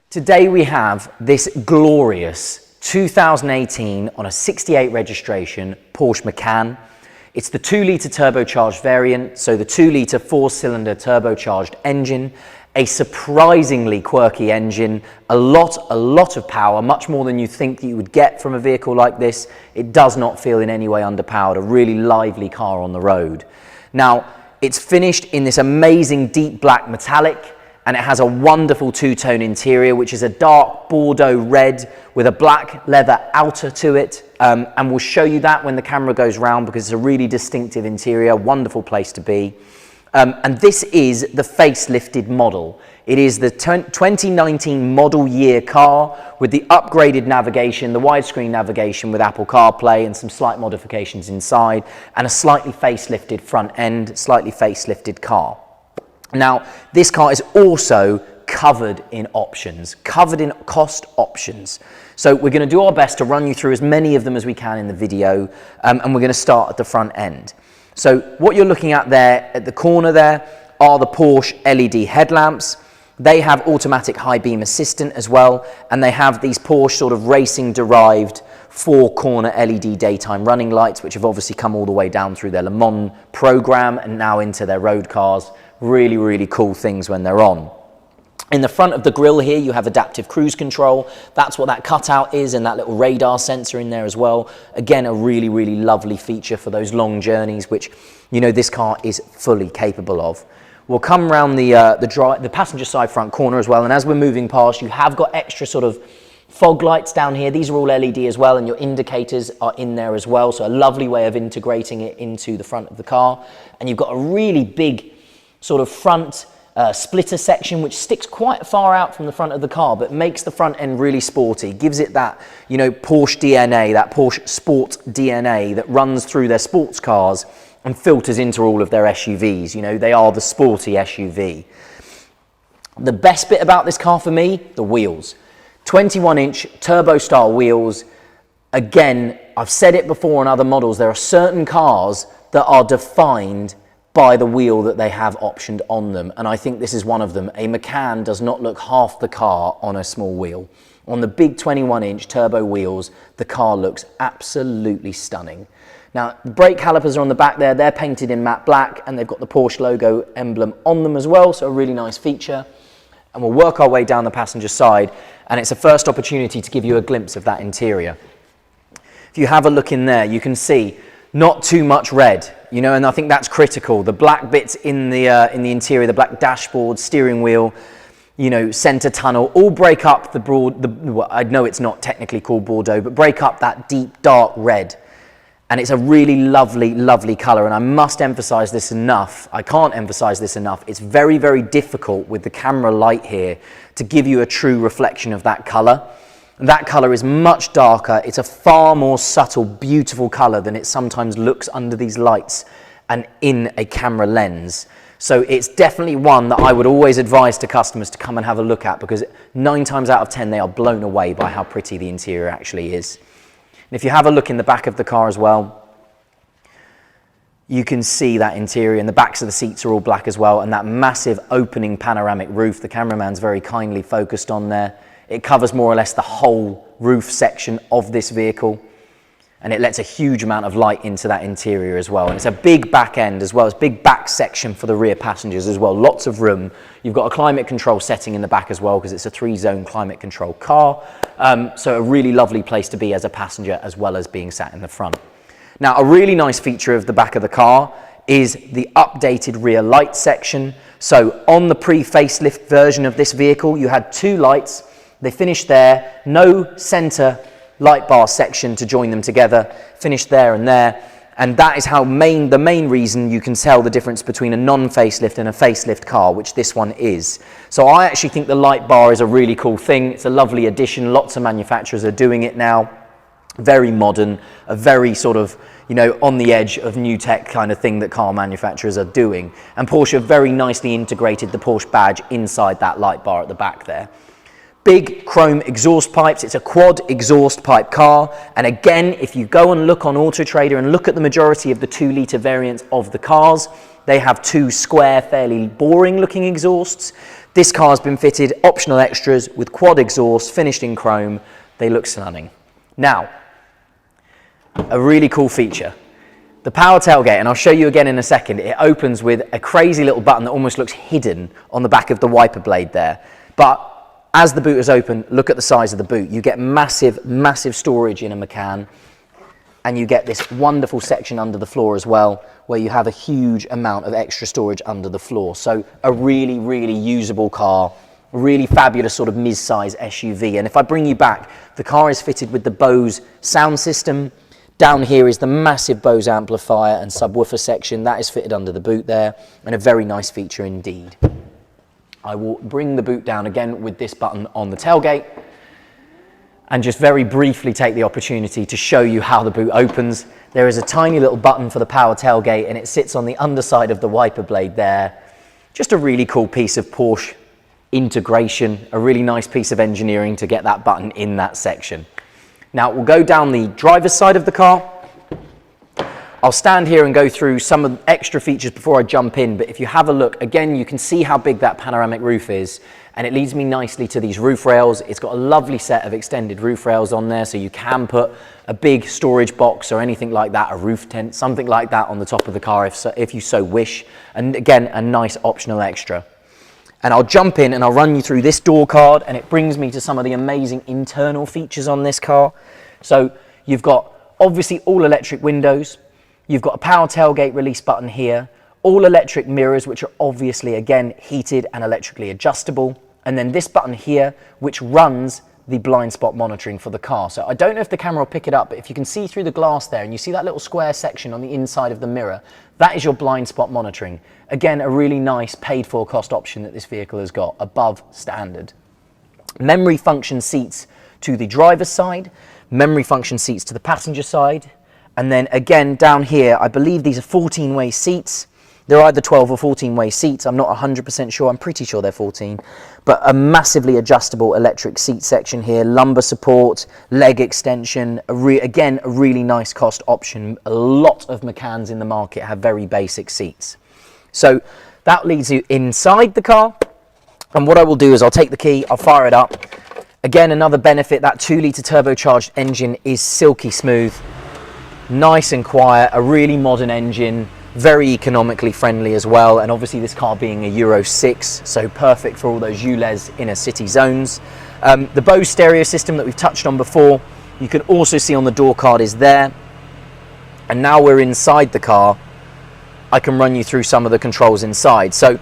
Today we have this glorious 2018 on a 68 registration Porsche Macan. It's the 2-litre turbocharged variant, so the 2-litre 4-cylinder turbocharged engine, a surprisingly quirky engine, a lot of power, much more than you think that you would get from a vehicle like this. It does not feel in any way underpowered, a really lively car on the road. Now, it's finished in this amazing deep black metallic, and it has a wonderful two-tone interior, which is a dark Bordeaux red with a black leather outer to it. And we'll show you that when the camera goes round because it's a really distinctive interior, wonderful place to be. And this is the facelifted model. It is the 2019 model year car with the upgraded navigation, the widescreen navigation with Apple CarPlay and some slight modifications inside, and a slightly facelifted front end, slightly facelifted car. Now, this car is also covered in options, covered in cost options. So we're going to do our best to run you through as many of them as we can in the video, and we're going to start at the front end. So what you're looking at there at the corner there are the Porsche LED headlamps. They have automatic high beam assistant as well, and they have these Porsche sort of racing derived 4-corner LED daytime running lights, which have obviously come all the way down through their Le Mans program and now into their road cars. Really cool things when they're on. In the front of the grille here, you have adaptive cruise control. That's what that cutout is, and that little radar sensor in there as well. Again, a really lovely feature for those long journeys, which, you know, this car is fully capable of. We'll come around the passenger side front corner as well, and as we're moving past, you have got extra sort of fog lights down here. These are all LED as well, and your indicators are in there as well, so a lovely way of integrating it into the front of the car. And you've got a really big sort of front splitter section which sticks quite far out from the front of the car but makes the front end really sporty, gives it that, you know, Porsche DNA, that Porsche sport DNA that runs through their sports cars and filters into all of their SUVs. You know, they are the sporty SUV. The best bit about this car for me, the wheels. 21-inch turbo style wheels. Again, I've said it before on other models, there are certain cars that are defined by the wheel that they have optioned on them, and I think this is one of them. A Macan does not look half the car on a small wheel. On the big 21-inch turbo wheels, the car looks absolutely stunning. Now, the brake calipers are on the back there. They're painted in matte black, and they've got the Porsche logo emblem on them as well, so a really nice feature. And we'll work our way down the passenger side, and it's a first opportunity to give you a glimpse of that interior. If you have a look in there, you can see not too much red, you know, and I think that's critical. The black bits in the interior, the black dashboard, steering wheel, you know, center tunnel, all break up well, I know it's not technically called Bordeaux, but break up that deep dark red. And it's a really lovely color, and I must emphasize this enough. I can't emphasize this enough. It's very difficult with the camera light here to give you a true reflection of that color. That color is much darker. It's a far more subtle, beautiful color than it sometimes looks under these lights and in a camera lens. So it's definitely one that I would always advise to customers to come and have a look at, because 9 times out of 10 they are blown away by how pretty the interior actually is. And if you have a look in the back of the car as well, you can see that interior, and the backs of the seats are all black as well, and that massive opening panoramic roof the cameraman's very kindly focused on there. It covers more or less the whole roof section of this vehicle, and it lets a huge amount of light into that interior as well. And it's a big back end as well. It's a big back section for the rear passengers as well. Lots of room. You've got a climate control setting in the back as well, because it's a 3-zone climate control car. So a really lovely place to be as a passenger, as well as being sat in the front. Now, a really nice feature of the back of the car is the updated rear light section. So on the pre-facelift version of this vehicle, you had 2 lights. They finished there, no center light bar section to join them together, finished there and there. And that is how the main reason you can tell the difference between a non-facelift and a facelift car, which this one is. So I actually think the light bar is a really cool thing. It's a lovely addition. Lots of manufacturers are doing it now. Very modern, a very sort of, you know, on the edge of new tech kind of thing that car manufacturers are doing. And Porsche have very nicely integrated the Porsche badge inside that light bar at the back there. Big chrome exhaust pipes. It's a quad exhaust pipe car, and again, if you go and look on Auto Trader and look at the majority of the 2-litre variants of the cars, they have 2 square, fairly boring looking exhausts. This car has been fitted optional extras with quad exhaust, finished in chrome. They look stunning. Now, a really cool feature. The power tailgate, and I'll show you again in a second, it opens with a crazy little button that almost looks hidden on the back of the wiper blade there. But as the boot is open, look at the size of the boot. You get massive, massive storage in a Macan, and you get this wonderful section under the floor as well, where you have a huge amount of extra storage under the floor. So a really, really usable car, really fabulous sort of mid-size SUV. And if I bring you back, the car is fitted with the Bose sound system. Down here is the massive Bose amplifier and subwoofer section. That is fitted under the boot there, and a very nice feature indeed. I will bring the boot down again with this button on the tailgate, and just very briefly take the opportunity to show you how the boot opens. There is a tiny little button for the power tailgate, and it sits on the underside of the wiper blade there. Just a really cool piece of Porsche integration, a really nice piece of engineering to get that button in that section. Now we'll go down the driver's side of the car. I'll stand here and go through some of the extra features before I jump in, but if you have a look, again, you can see how big that panoramic roof is, and it leads me nicely to these roof rails. It's got a lovely set of extended roof rails on there, so you can put a big storage box or anything like that, a roof tent, something like that on the top of the car if you so wish, and again, a nice optional extra. And I'll jump in and I'll run you through this door card, and it brings me to some of the amazing internal features on this car. So you've got obviously all electric windows. You've got a power tailgate release button here, all electric mirrors, which are obviously, again, heated and electrically adjustable. And then this button here, which runs the blind spot monitoring for the car. So I don't know if the camera will pick it up, but if you can see through the glass there and you see that little square section on the inside of the mirror, that is your blind spot monitoring. Again, a really nice paid for cost option that this vehicle has got, above standard. Memory function seats to the driver's side, memory function seats to the passenger side. And then again, down here, I believe these are 14-way seats. They're either 12 or 14-way seats. I'm not 100% sure. I'm pretty sure they're 14. But a massively adjustable electric seat section here, lumbar support, leg extension. Again, a really nice cost option. A lot of Macans in the market have very basic seats. So that leads you inside the car. And what I will do is I'll take the key, I'll fire it up. Again, another benefit, that 2-litre turbocharged engine is silky smooth, nice and quiet, a really modern engine, very economically friendly as well, and obviously this car being a Euro 6, so perfect for all those ULEZ inner city zones. The Bose stereo system that we've touched on before, you can also see on the door card is there. And now we're inside the car, I can run you through some of the controls inside. So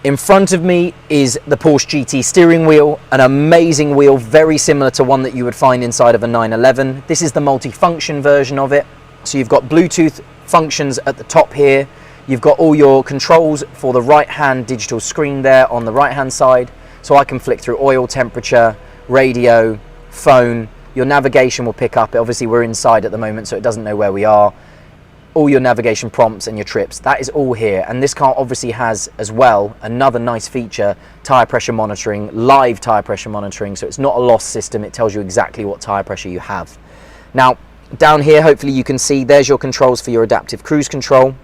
in front of me is the Porsche GT steering wheel, an amazing wheel, very similar to one that you would find inside of a 911. This is the multi-function version of it. So you've got Bluetooth functions at the top here. You've got all your controls for the right-hand digital screen there on the right-hand side. So I can flick through oil, temperature, radio, phone. Your navigation will pick up. Obviously we're inside at the moment, so it doesn't know where we are. All your navigation prompts and your trips, that is all here. And this car obviously has as well another nice feature, tire pressure monitoring, live tire pressure monitoring. So it's not a lost system, it tells you exactly what tire pressure you have. Now down here, hopefully you can see, there's your controls for your adaptive cruise control.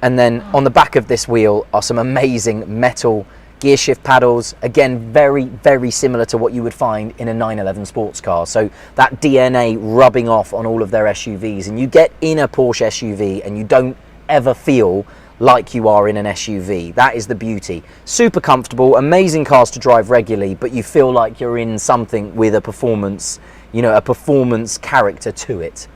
And then on the back of this wheel are some amazing metal gear shift paddles, again very, very similar to what you would find in a 911 sports car. So that DNA rubbing off on all of their SUVs, and you get in a Porsche SUV and you don't ever feel like you are in an SUV. That is the beauty. Super comfortable, amazing cars to drive regularly, but you feel like you're in something with a performance, you know, a performance character to it.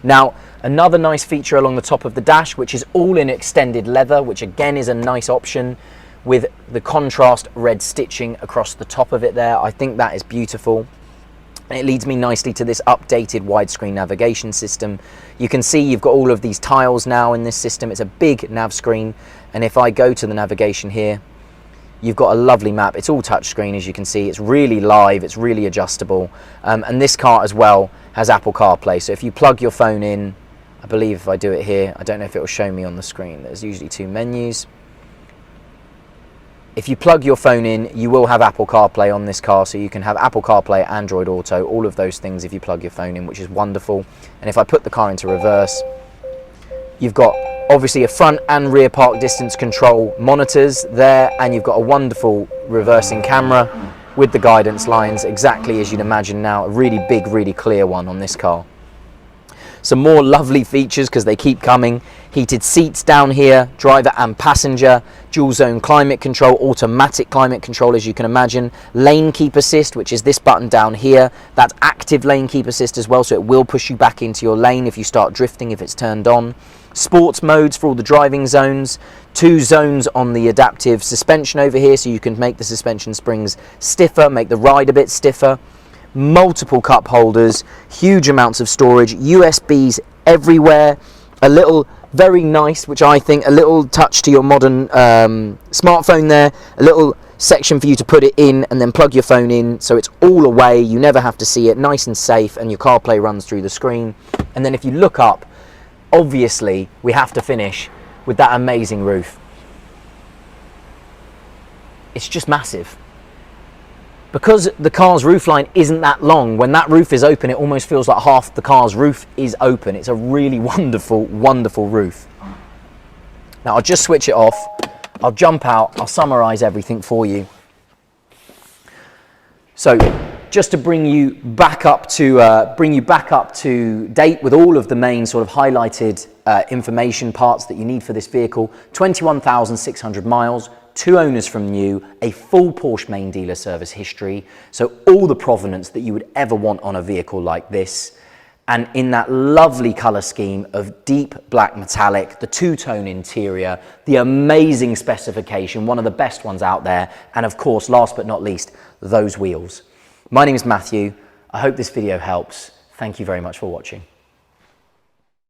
Now, another nice feature along the top of the dash, which is all in extended leather, which again is a nice option, with the contrast red stitching across the top of it there. I think that is beautiful. And it leads me nicely to this updated widescreen navigation system. You can see you've got all of these tiles now in this system. It's a big nav screen. And if I go to the navigation here, you've got a lovely map. It's all touchscreen, as you can see. It's really live, it's really adjustable. And this car as well has Apple CarPlay. So if you plug your phone in, I believe if I do it here, I don't know if it will show me on the screen. There's usually two menus. If you plug your phone in, you will have Apple CarPlay on this car, so you can have Apple CarPlay, Android Auto, all of those things if you plug your phone in, which is wonderful. And if I put the car into reverse, you've got obviously a front and rear park distance control monitors there, and you've got a wonderful reversing camera with the guidance lines, exactly as you'd imagine now, a really big, really clear one on this car. Some more lovely features because they keep coming. Heated seats down here, driver and passenger, dual zone climate control, automatic climate control as you can imagine, lane keep assist, which is this button down here. That's active lane keep assist as well, so it will push you back into your lane if you start drifting, if it's turned on. Sports modes for all the driving zones, 2 zones on the adaptive suspension over here, so you can make the suspension springs stiffer, make the ride a bit stiffer. Multiple cup holders, huge amounts of storage, USBs everywhere, a little, very nice, which I think, a little touch to your modern smartphone there, a little section for you to put it in and then plug your phone in, so it's all away, you never have to see it, nice and safe, and your CarPlay runs through the screen. And then if you look up, obviously we have to finish with that amazing roof. It's just massive. Because the car's roofline isn't that long, when that roof is open, it almost feels like half the car's roof is open. It's a really wonderful, wonderful roof. Now I'll just switch it off. I'll jump out. I'll summarize everything for you. So just to bring you back up to date with all of the main sort of highlighted information parts that you need for this vehicle. 21,600 miles. 2 owners from new, a full Porsche main dealer service history, so all the provenance that you would ever want on a vehicle like this, and in that lovely colour scheme of deep black metallic, the 2-tone interior, the amazing specification, one of the best ones out there, and of course, last but not least, those wheels. My name is Matthew. I hope this video helps. Thank you very much for watching.